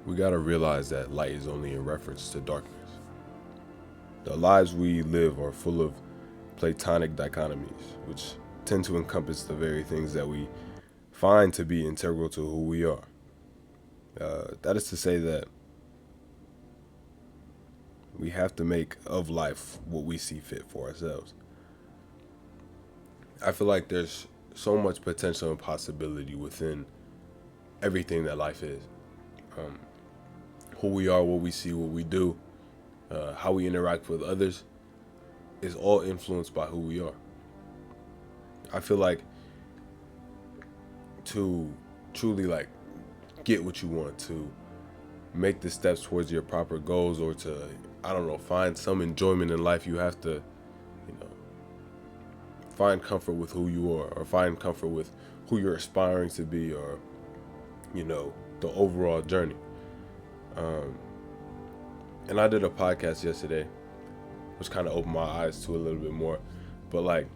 we gotta realize that light is only in reference to darkness. The lives we live are full of platonic dichotomies, which tend to encompass the very things that we find to be integral to who we are. That is to say that we have to make of life what we see fit for ourselves. I feel like there's so much potential and possibility within everything that life is. Um, who we are, what we see, what we do, how we interact with others is all influenced by who we are. I feel like to truly like get what you want, to make the steps towards your proper goals, or to, I don't know, find some enjoyment in life, you have to, find comfort with who you are, or find comfort with who you're aspiring to be, or, the overall journey. And I did a podcast yesterday, which kind of opened my eyes to a little bit more. But like,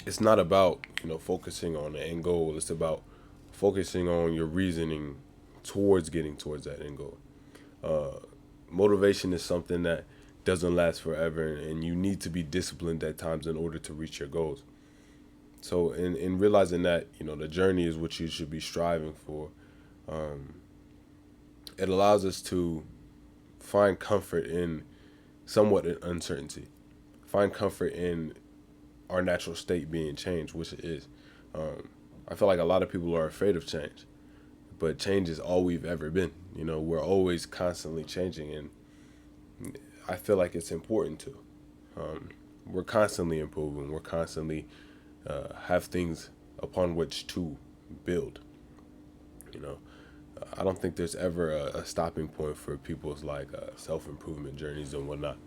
it's not about, focusing on the end goal. It's about focusing on your reasoning towards getting towards that end goal. Motivation is something that doesn't last forever, and you need to be disciplined at times in order to reach your goals. So in realizing that, the journey is what you should be striving for, it allows us to find comfort in somewhat uncertainty, find comfort in our natural state being changed, which it is. I feel like a lot of people are afraid of change, but change is all we've ever been. We're always constantly changing, and I feel like it's important to. We're constantly improving. We're constantly have things upon which to build. I don't think there's ever a stopping point for people's like self-improvement journeys and whatnot.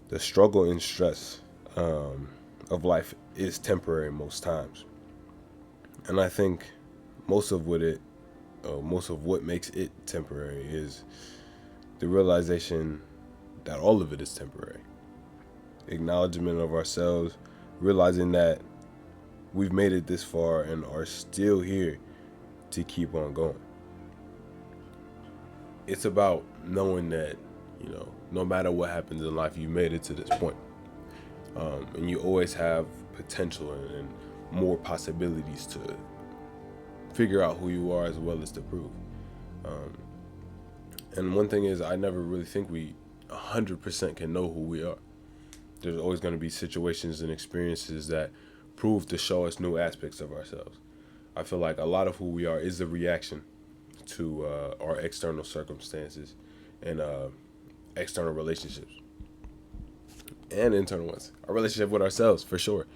The struggle and stress of life is temporary most times, and I think most of what makes it temporary is the realization that all of it is temporary. Acknowledgement of ourselves, realizing that we've made it this far and are still here to keep on going. It's about knowing that, no matter what happens in life, you made it to this point. And you always have potential and more possibilities to figure out who you are as well as to prove. And one thing is, I never really think we 100% can know who we are. There's always going to be situations and experiences that prove to show us new aspects of ourselves. I feel like a lot of who we are is a reaction to our external circumstances and external relationships and internal ones. Our relationship with ourselves, for sure.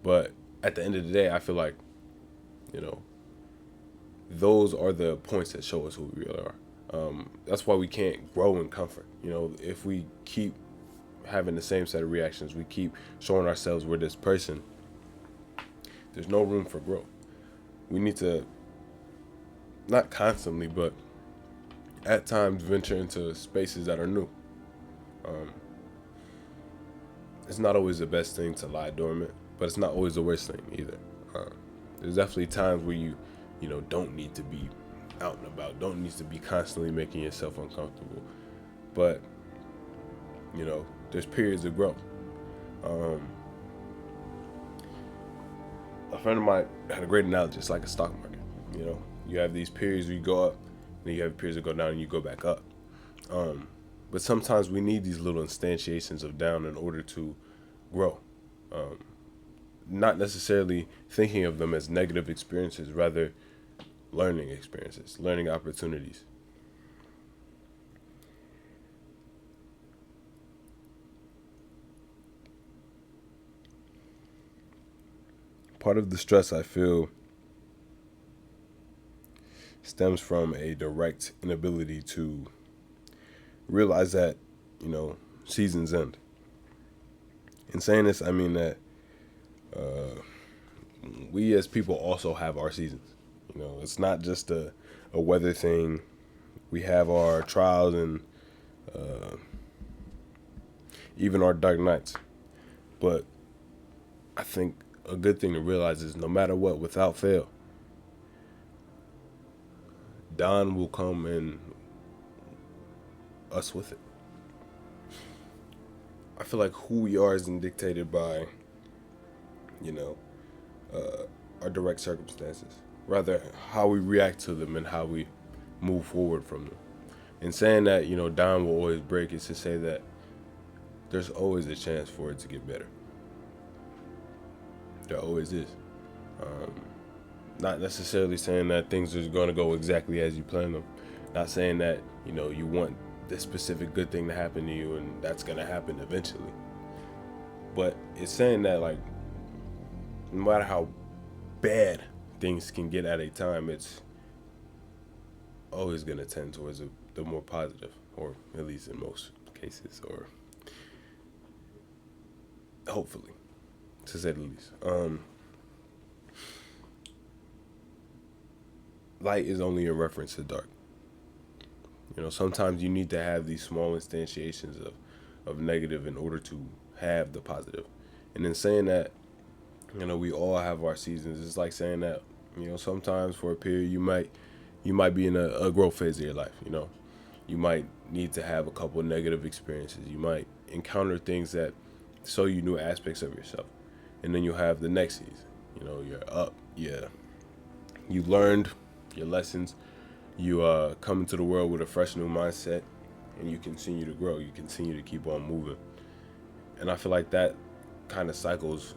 But at the end of the day, I feel like, those are the points that show us who we really are. That's why we can't grow in comfort. If we keep having the same set of reactions, we keep showing ourselves we're this person, there's no room for growth. We need to, not constantly, but at times venture into spaces that are new. It's not always the best thing to lie dormant, but it's not always the worst thing either. There's definitely times where you don't need to be out and about, don't need to be constantly making yourself uncomfortable. But, there's periods of growth. A friend of mine had a great analogy. It's like a stock market. You have these periods where you go up, then you have periods that go down, and you go back up. But sometimes we need these little instantiations of down in order to grow. Not necessarily thinking of them as negative experiences, rather learning experiences, learning opportunities. Part of the stress I feel stems from a direct inability to realize that, seasons end. In saying this, I mean that we as people also have our seasons. It's not just a weather thing. We have our trials and even our dark nights. But I think a good thing to realize is no matter what, without fail, dawn will come and us with it. I feel like who we are isn't dictated by, you know, our direct circumstances. Rather, how we react to them and how we move forward from them. And saying that, dawn will always break is to say that there's always a chance for it to get better. There always is. Um, Not necessarily saying that things are going to go exactly as you plan them. Not saying that, you want this specific good thing to happen to you and that's going to happen eventually. But it's saying that, like, no matter how bad things can get at a time, it's always going to tend towards the more positive, or at least in most cases, or hopefully, to say the least. Light is only in reference to dark. Sometimes you need to have these small instantiations of negative in order to have the positive. And in saying that, we all have our seasons. It's like saying that, sometimes for a period you might be in a growth phase of your life. You might need to have a couple of negative experiences. You might encounter things that show you new aspects of yourself. And then you'll have the next season. You're up. Yeah. You learned your lessons. You come into the world with a fresh new mindset, and you continue to grow. You continue to keep on moving. And I feel like that kind of cycles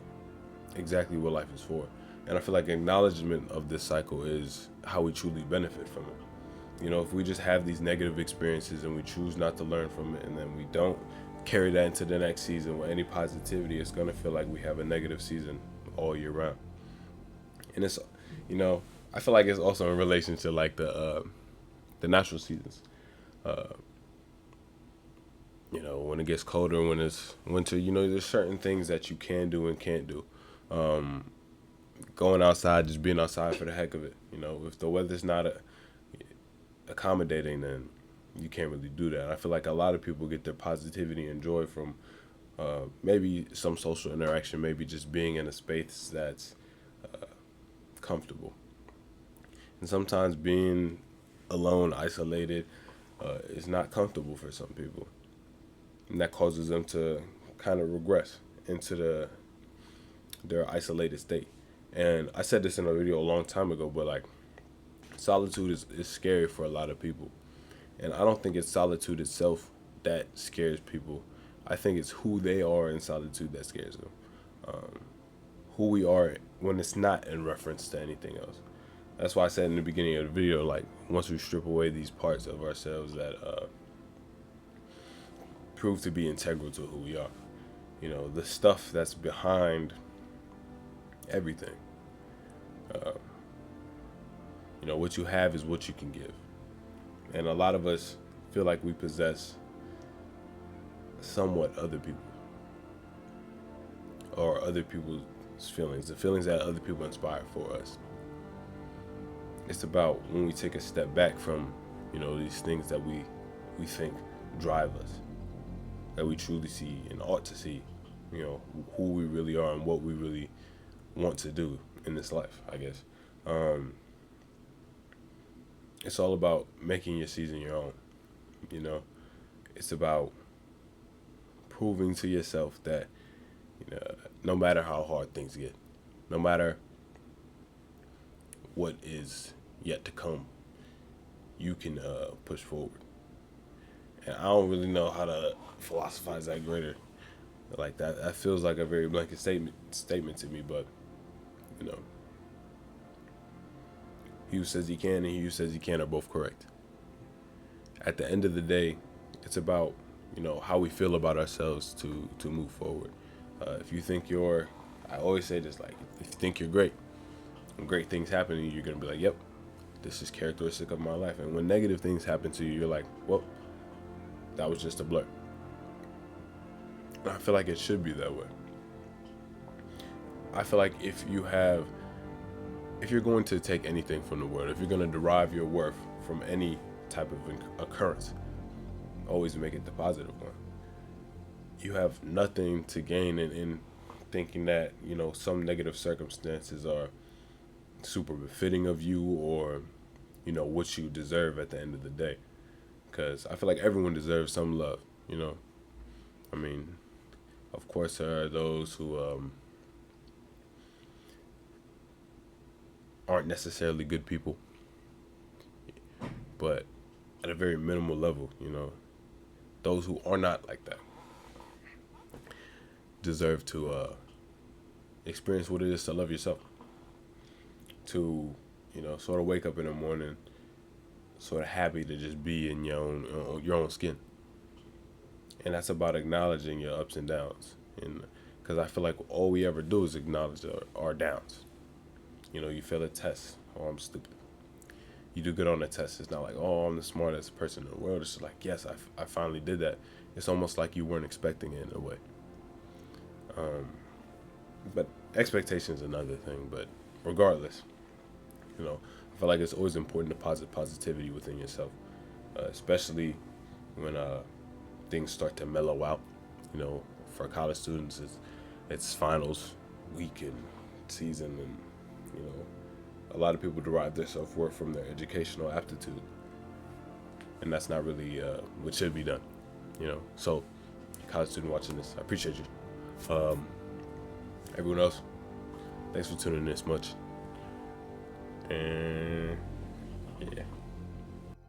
exactly what life is for. And I feel like acknowledgement of this cycle is how we truly benefit from it. If we just have these negative experiences and we choose not to learn from it, and then we don't carry that into the next season with any positivity, it's going to feel like we have a negative season all year round. And it's, I feel like it's also in relation to like the natural seasons. When it gets colder, when it's winter, there's certain things that you can do and can't do. Going outside, just being outside for the heck of it. If the weather's not accommodating, then you can't really do that. I feel like a lot of people get their positivity and joy from maybe some social interaction, maybe just being in a space that's comfortable. And sometimes being alone, isolated, is not comfortable for some people. And that causes them to kind of regress into their isolated state. And I said this in a video a long time ago, but like, solitude is scary for a lot of people. And I don't think it's solitude itself that scares people. I think it's who they are in solitude that scares them. Who we are when it's not in reference to anything else. That's why I said in the beginning of the video, like, once we strip away these parts of ourselves that prove to be integral to who we are, the stuff that's behind everything. What you have is what you can give. And a lot of us feel like we possess somewhat other people, or other people's feelings, the feelings that other people inspire for us. It's about when we take a step back from, these things that we think drive us, that we truly see and ought to see, who we really are and what we really want to do in this life, I guess. It's all about making your season your own. It's about proving to yourself that, no matter how hard things get, no matter what is yet to come, you can push forward. And I don't really know how to philosophize that greater. Like that feels like a very blanket statement to me, but he who says he can and he who says he can't are both correct. At the end of the day, it's about how we feel about ourselves to move forward. If you think I always say this, like, if you think you're great, when great things happen to you, you're gonna be like, yep, this is characteristic of my life. And when negative things happen to you, you're like, well, that was just a blur. And I feel like it should be that way. I feel like if you're going to take anything from the world, if you're going to derive your worth from any type of occurrence, always make it the positive one. You have nothing to gain in thinking that, some negative circumstances are super befitting of you, or what you deserve at the end of the day. Because I feel like everyone deserves some love. I mean, of course, there are those who aren't necessarily good people, but at a very minimal level, those who are not like that deserve to experience what it is to love yourself. To, sort of wake up in the morning, sort of happy to just be in your own skin. And that's about acknowledging your ups and downs. And because I feel like all we ever do is acknowledge our downs. You fail a test. Oh, I'm stupid. You do good on a test. It's not like, oh, I'm the smartest person in the world. It's just like, yes, I finally did that. It's almost like you weren't expecting it in a way. But expectation is another thing. But regardless, I feel like it's always important to positivity within yourself, especially when things start to mellow out. For college students, it's finals week and season, and a lot of people derive their self-worth from their educational aptitude, and that's not really what should be done. So college student watching this, I appreciate you. Everyone else, thanks for tuning in this much, and yeah.